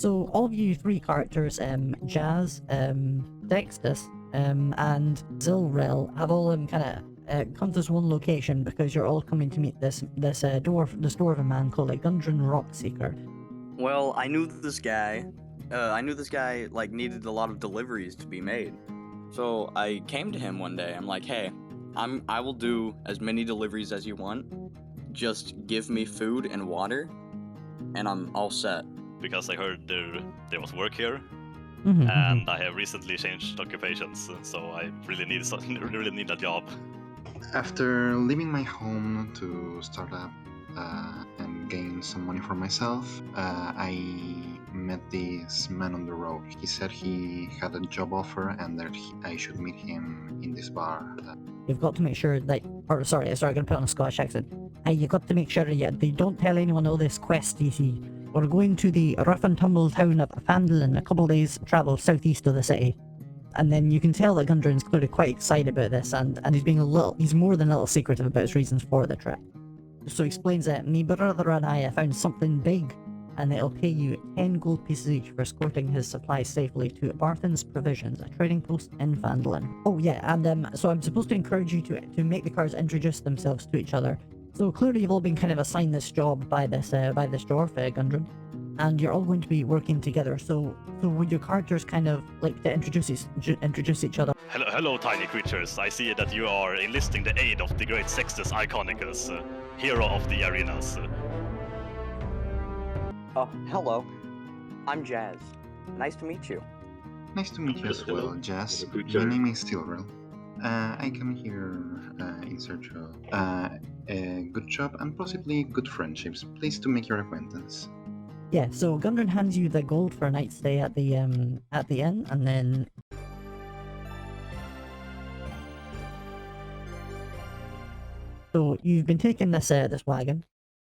So all of you three characters, Jazz, Dextus, and Zilrel have all kind of come to this one location because you're all coming to meet this dwarven man called a Gundren Rockseeker. Well, I knew this guy. Like needed a lot of deliveries to be made. So I came to him one day. I'm like, hey, I will do as many deliveries as you want. Just give me food and water, and I'm all set. Because I heard there was work here, Mm-hmm, and I have recently changed occupations, so I really need a job. After leaving my home to start up and gain some money for myself, I met this man on the road. He said he had a job offer and that I should meet him in this bar. You've got to make sure that, sorry, I'm gonna put on a Scottish accent. You've got to make sure that they don't tell anyone all this quest, you see. We're going to the rough and tumble town of Phandelver in a couple of days' travel southeast of the city. And then you can tell that Gundren's clearly quite excited about this, and he's more than a little secretive about his reasons for the trip. So he explains that me brother and I have found something big, and it'll pay you 10 gold pieces each for escorting his supplies safely to Barthen's Provisions, a trading post in Phandelver. Oh yeah, and so I'm supposed to encourage you to make the cards introduce themselves to each other. So clearly you've all been kind of assigned this job by this dwarf, Gundren, and you're all going to be working together. So would your characters kind of like to introduce each other? Hello, tiny creatures. I see that you are enlisting the aid of the great Sextus Iconicus, hero of the arenas. Oh, hello. I'm Jazz. Nice to meet you. Nice to meet you as well, Jazz. My name is Silverel. I come here in search of a good job and possibly good friendships. Pleased to make your acquaintance. Yeah, so Gundren hands you the gold for a night's stay at the inn, and then so you've been taking this wagon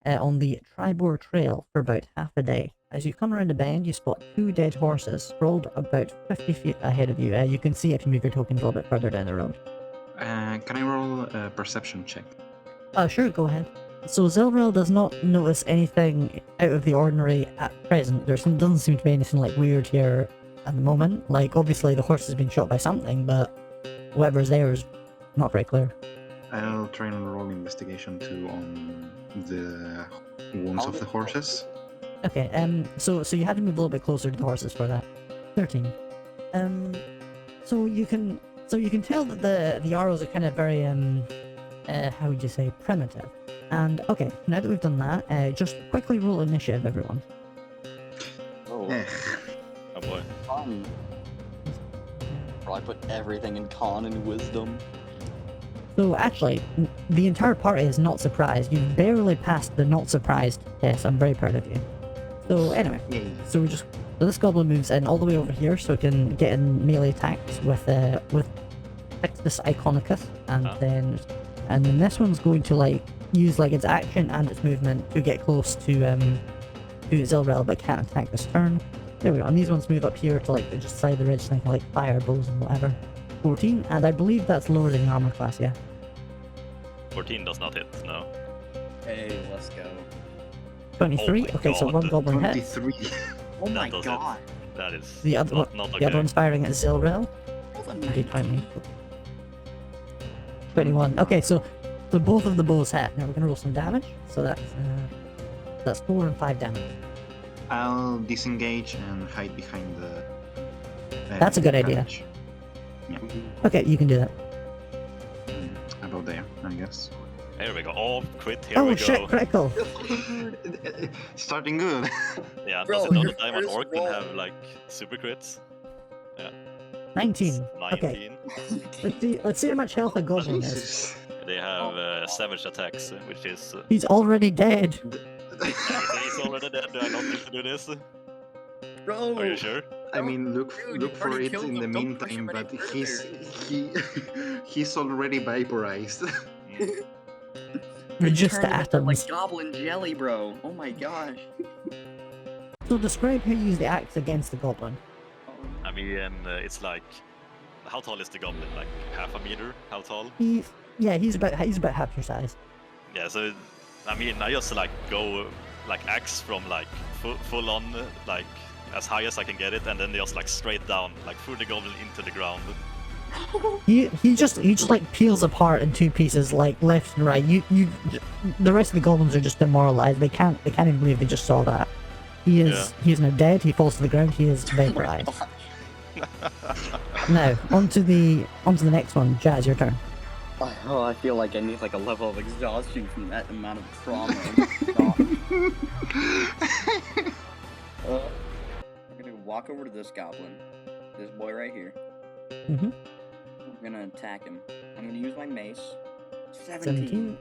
on the Tribor Trail for about half a day. As you come around the bend, you spot 2 dead horses sprawled about 50 feet ahead of you. You can see if you move your tokens a little bit further down the road. Can I roll a perception check? Sure, go ahead. So Zilrel does not notice anything out of the ordinary at present. There doesn't seem to be anything like weird here at the moment. Like, obviously the horse has been shot by something, but whatever's there is not very clear. I'll try and roll investigation too on the wounds of the horses. Okay, so you had to move a little bit closer to the horses for that. 13. So you can tell that the arrows are kind of very how would you say, primitive. And okay, now that we've done that, just quickly roll initiative, everyone. Oh, Oh boy. Probably put everything in con and wisdom. So actually, the entire party is not surprised. You've barely passed the not surprised test. I'm very proud of you. So anyway, so this goblin moves in all the way over here, so it can get in melee attacks with this Iconicus, and then this one's going to use its action and its movement to get close to Zilrel, but can't attack this turn. There we go. And these ones move up here to just side the ridge, so they can fire bows and whatever. 14, and I believe that's lower than your armor class, yeah. 14 does not hit, no. Hey, let's go. 23. Oh okay, so one goblin hit. 23. Oh my does god. It. That is The other not the okay. other one's firing at Zilrel. 21. Okay, so both of the bows hit. Now we're gonna roll some damage. So that's 4 and 5 damage. I'll disengage and hide behind the. That's a good idea. carriage. Yeah, Okay, you can do that. about there, I guess. Here we go. Oh, crit, here we Oh go. shit, critical! Starting good. Yeah, Bro, does it know your that I'm an first orc can roll. have super crits? 19. 19. Okay, let's see how much health a goblin has. Jesus. They have savage attacks, which is... He's already dead. He's already dead, do I not need to do this? Bro! Are you sure? I mean, look Dude, look you for already it killed in the him. Don't push him meantime, any but further. he's already vaporized. Mm. Reduced Turn to him into, atoms. goblin jelly, bro. Oh my gosh. So describe how you use the axe against the goblin. I mean, it's how tall is the goblin? Like half a meter? How tall? He's about half your size. Yeah, so I mean, I just go axe from full on as high as I can get it, and then just like straight down, like through the goblin into the ground. He just like peels apart in 2 pieces, like left and right. The rest of the goblins are just demoralized. They can't even believe they just saw that. He is now dead. He falls to the ground. He is vaporized. Now onto the next one. Jazz, your turn. Oh, I feel like I need like a level of exhaustion from that amount of trauma. I'm gonna walk over to this goblin, this boy right here. Mhm. I'm gonna attack him. I'm gonna use my mace. 17.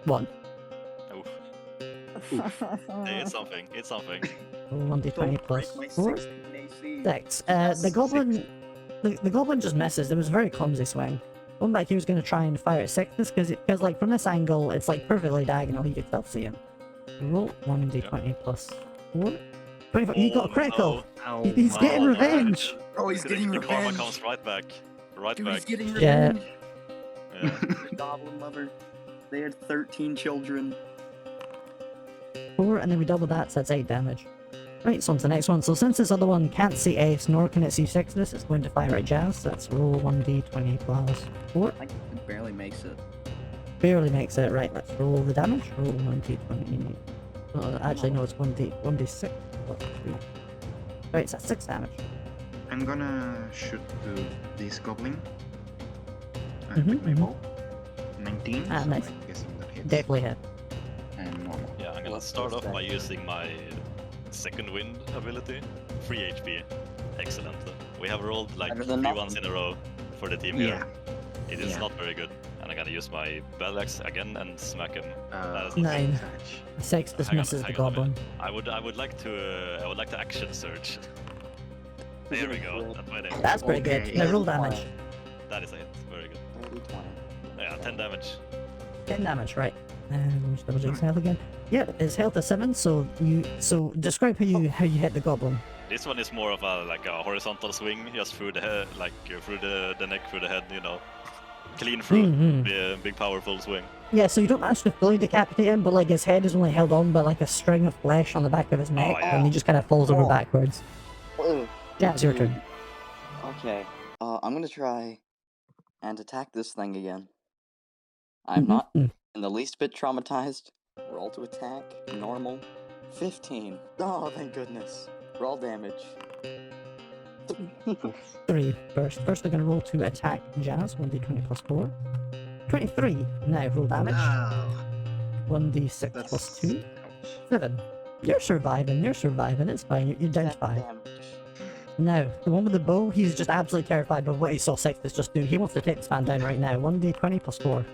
1. Oof. Hey, it's something. It's something. 1d20 plus My 4. 16 AC. 6. The goblin. The goblin just misses. It was a very clumsy swing. One back he was going to try and fire at sickness because like from this angle it's like perfectly diagonal. You could still see him. Roll 1d20 plus 4. 24. He got a critical. Oh, He's getting my revenge. Oh, he's getting The karma revenge. comes right back. Right Dude, back. he's getting Yeah. revenge. Yeah. The goblin lover. They had 13 children. 4, and then we double that, so that's 8 damage. Right, so on to the next one. So since this other one can't see Ace, nor can it see Sickness, it's going to fire at Jazz. So let's roll 1d20 plus 4. I barely makes it. Barely makes it. Right, let's roll the damage. Roll 1d20. Actually, no, it's 1d6 plus 3. Right, so that's 6 damage. I'm gonna shoot to this goblin Mhm, with my mhm. bow. 19. Ah, so nice. I'm guessing that hits. Definitely hit. And normal. Yeah, I'm gonna What's start off that? by using my second wind ability. 3 HP. Excellent. We have rolled like Better 3 than nothing. ones in a row for the team Yeah. here. It is Yeah. not very good. And I'm gonna use my battle axe again and smack him. That's 9. touch. 6 dismisses the hang on a goblin. I would like to action search. There we go. That's my name. That's pretty good. Okay. Now roll damage. That is a hit. Very good. 30, 20. Yeah, 10 damage. 10 damage, right. And just double check his health again. Yeah, his health is 7, so describe how you hit the goblin. This one is more of a like a horizontal swing, just through the head, like through the neck, through the head, you know, clean through. Mhm. Big powerful swing. Yeah, so you don't actually fully decapitate him, but like his head is only held on by like a string of flesh on the back of his neck, yeah. and he just kind of falls over Oh. backwards. Ugh. Jazz, your turn. Okay. I'm gonna try and attack this thing again. I'm Mhm, not mhm. in the least bit traumatized. Roll to attack. Normal. 15. Oh, thank goodness. Roll damage. 3 first. First, they're going to roll to attack Jazz. 1d20 plus 4. 23. Now roll damage. No. 1d6 That's plus 2. ouch. 7. You're surviving. It's fine. You're down to 5. Damage. Now, the one with the bow, he's just absolutely terrified by what he saw Sextus just do. He wants to take this man down right now. 1d20 plus 4.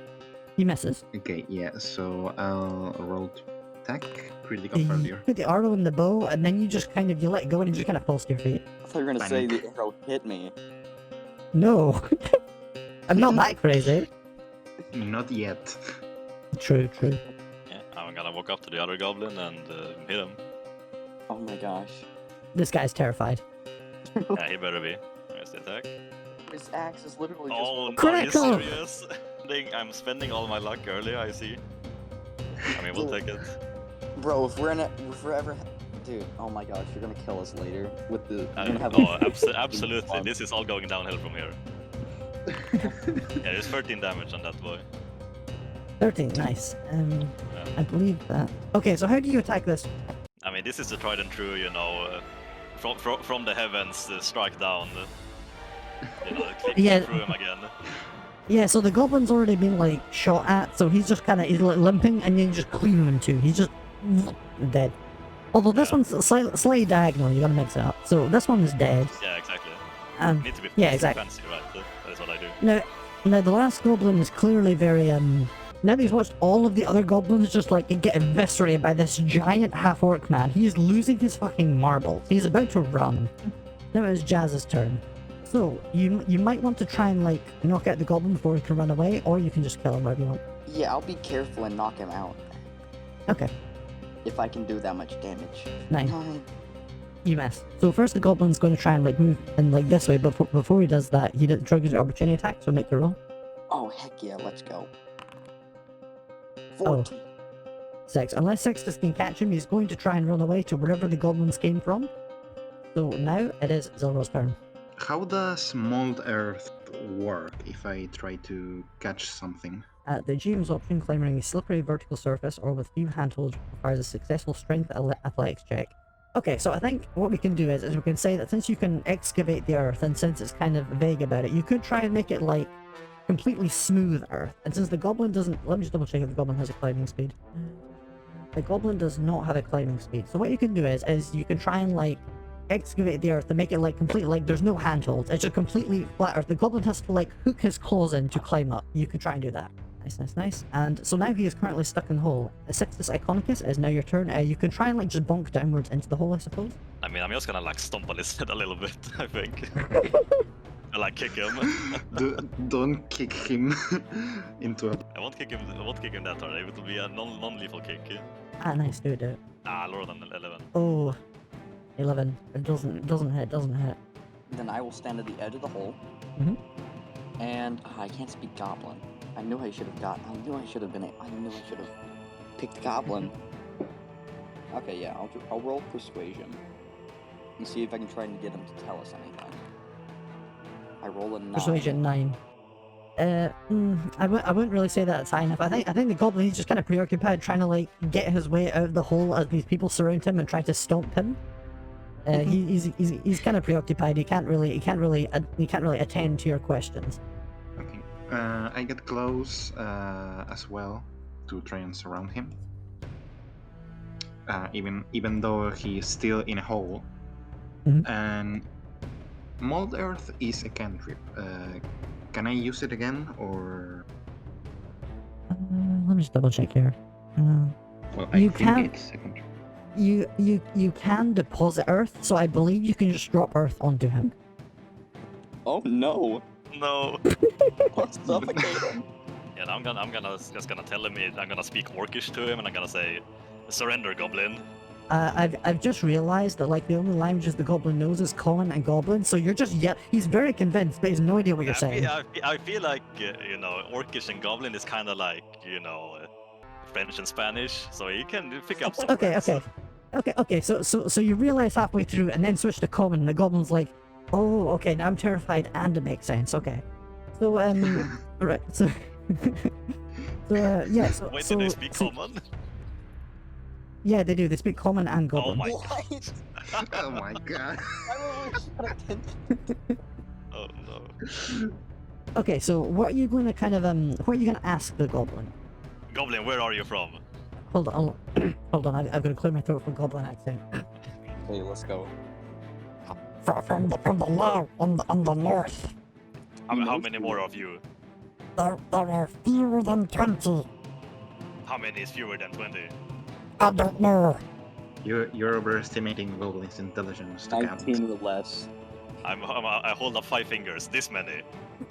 He misses. Okay, yeah, so I'll roll to attack. Critical failure. Put the arrow in the bow, and then you let it go and you just kind of falls to your feet. I thought you were gonna say Panic. the arrow hit me. No. I'm not that crazy. Not yet. True. Yeah, I'm gonna walk up to the other goblin and hit him. Oh my gosh. This guy's terrified. Yeah, he better be. Where's the attack? His axe is literally just. Oh, are you Critical! serious? I'm spending all my luck earlier, I see. I mean, we'll take it. Bro, if we're ever. Dude, oh my gosh, you're gonna kill us later with the. You're gonna have No, absolutely. This is all going downhill from here. Yeah, there's 13 damage on that boy. 13, nice. Yeah. I believe that. Okay, so how do you attack this? I mean, this is the tried and true, you know, from the heavens, strike down. You know, click Yeah. through him again. Yeah, so the goblin's already been like shot at, so he's just he's like limping, and then you just clean him in two. He's just dead. Although this Yeah. one's slightly diagonal, you gotta mix it up. So this one is dead. Yeah, exactly. Yeah, Need to be fancy, exactly. right? That is what I do. Now the last goblin is clearly very Now that he's watched all of the other goblins just like get eviscerated by this giant half-orc man, he is losing his fucking marbles. He's about to run. Now it's Jazz's turn. So you might want to try and like knock out the goblin before he can run away, or you can just kill him wherever you want. Yeah, I'll be careful and knock him out. Okay, If I can do that much damage. 9. 9. You miss. So first the goblin's going to try and like move in like this way, but before he does that, he triggers the opportunity attack. So make the roll. Oh, heck yeah, let's go. Oh. 14. Unless Sextus can catch him, he's going to try and run away to wherever the goblins came from. So now it is Zilro's turn. How does mold earth work if I try to catch something? The GM's option, climbing a slippery vertical surface or with few handholds, requires a successful strength athletics check. Okay, so I think what we can do is we can say that since you can excavate the earth, and since it's kind of vague about it, you could try and make it like completely smooth earth. And since the goblin doesn't, let me just double check if the goblin has a climbing speed. The goblin does not have a climbing speed. So what you can do is you can try and like excavate the earth and make it like completely like there's no handholds. It's just completely flat earth. The goblin has to like hook his claws in to climb up. You can try and do that. Nice. And so now he is currently stuck in the hole. Sextus Iconicus is now your turn. You can try and like just bonk downwards into the hole, I suppose. I mean, I'm just gonna like stomp on his head a little bit, I think. I like kick him. Don't kick him into a... I won't kick him that turn. It will be a non-lethal kick. Ah, nice, do it. Lower than 11. Oh, 11. It doesn't hit. Then I will stand at the edge of the hole. Mhm. And I can't speak Goblin. I knew I should have picked Goblin. Okay, yeah, I'll roll Persuasion and see if I can try and get him to tell us anything. I roll a 9. Persuasion 9. I wouldn't really say that it's high enough. I think the goblin, he's just kind of preoccupied trying to like get his way out of the hole as these people surround him and try to stomp him. He's kind of preoccupied. He can't really attend to your questions. Okay. I get close as well to try and surround him. Even though he is still in a hole. Mhm. And mold earth is a cantrip. Can I use it again, or? Let me just double check here. Well, I You think can't- it's a cantrip. You can deposit earth, so I believe you can just drop earth onto him. Oh no! No. I'll suffocate him. Yeah, I'm gonna tell him I'm gonna speak Orcish to him, and I'm gonna say, "Surrender, Goblin." I've just realized that like the only languages the goblin knows is common and goblin, so you're just he's very convinced, but he has no idea what you're saying. I feel like Orcish and Goblin is kind of like French and Spanish, so he can pick up some words. Okay. So you realize halfway through and then switch to common, and the goblin's like, oh, okay, now I'm terrified, and it makes sense. Okay, so right, so yeah, so Wait, so, did they speak so- common? Yeah, they do. They speak common and Oh goblin. my What? Oh my god. I don't know. Oh no. Okay, so what are you going to kind of what are you going to ask the goblin? Goblin, where are you from? Hold on, hold on. I've got to clear my throat from goblin accent. Okay, let's go. From the law on the north. How many more of you? There are fewer than 20. How many is fewer than 20? I don't know. You're overestimating goblins' intelligence to count. 19 or less. I hold up 5 fingers. This many.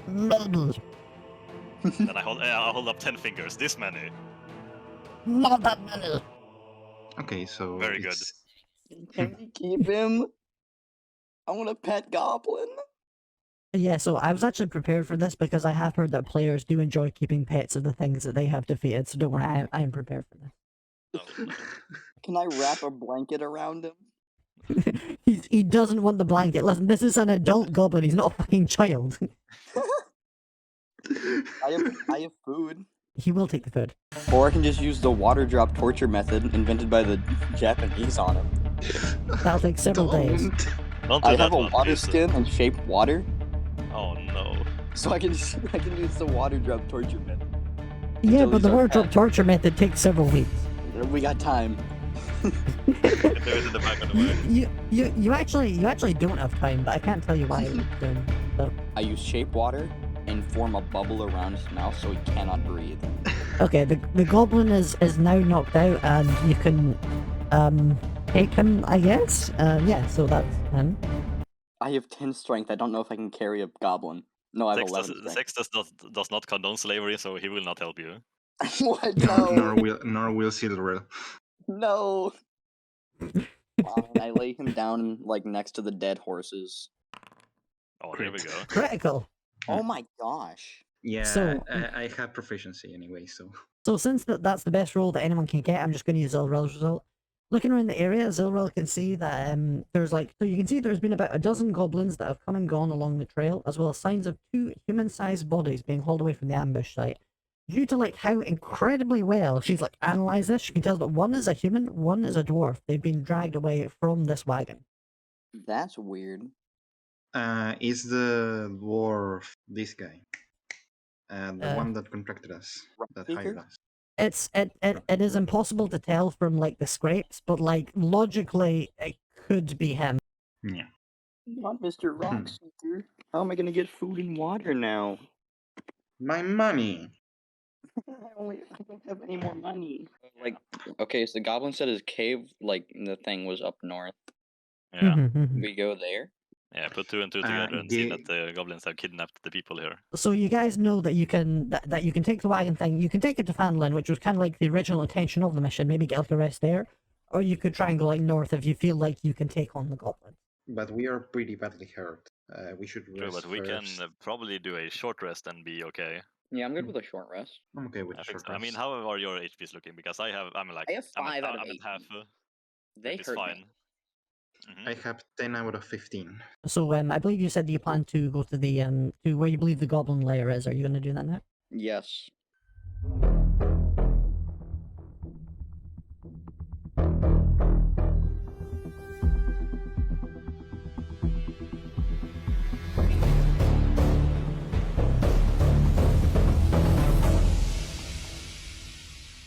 Maybe. Then I hold up 10 fingers. This many. Not that many. Okay, so Very good. it's- Can we keep him? I want a pet goblin. Yeah, so I was actually prepared for this because I have heard that players do enjoy keeping pets of the things that they have defeated, so don't worry, I am prepared for No. Can I wrap a blanket around him? this. He doesn't want the blanket. Listen, this is an adult goblin, he's not a fucking child. I have food. He will take the food. Or I can just use the water drop torture method invented by the Japanese on him. That'll take several days. Don't do I that have a one, water please. skin and shape water, Oh no. so I can use the water drop torture method. Yeah, Until but he's the our wardrobe pet. torture method takes several weeks. We got time. Throw it in the back of the way. You actually don't have time, but I can't tell you why. I use shape water and form a bubble around his mouth so he cannot breathe. Okay, the goblin is now knocked out, and you can take him, I guess. Yeah, so that's him. I have 10 strength. I don't know if I can carry a goblin. No, I have 11 strength. Sextus does not condone slavery, so he will not help you. What? nor No. will Silver. No. Fine, I lay him down like next to the dead horses. Oh, here we Great. go. Critical. Oh my gosh. Yeah, So- I have proficiency anyway, so So since that's the best roll that anyone can get, I'm just going to use Zilrel's result. Looking around the area, Zilrel can see that there's like, so you can see there's been about a dozen goblins that have come and gone along the trail, as well as signs of 2 human-sized bodies being hauled away from the ambush site. Due to like how incredibly well she's like analyzed this, she can tell that one is a human, one is a dwarf. They've been dragged away from this wagon. That's weird. Is the dwarf this guy? The one that contracted us, that hired us. It is impossible to tell from like the scrapes, but like logically it could be him. Yeah. Not Mr. Rockseeker. How am I gonna get food and water now? My money. I don't have any more money. Like, okay, so the goblin said his cave, like the thing was up north. Yeah. We go there. Yeah, put 2 and 2 together and see that the goblins have kidnapped the people here. So you guys know that you can that you can take the wagon thing, you can take it to Phandelver, which was kind of like the original intention of the mission, maybe get the rest there, or you could try and go like north if you feel like you can take on the goblin. But we are pretty badly hurt. We should rest. True, but we can probably do a short rest and be okay. Yeah, I'm good with a short rest. I'm okay with I short think so. I mean, rest. how are your HPs looking? Because I have 5 out of 8. at half. They It's hurt fine. me. I have 10 out of 15. So I believe you said that you plan to go to the to where you believe the goblin lair is. Are you going to do that now? Yes.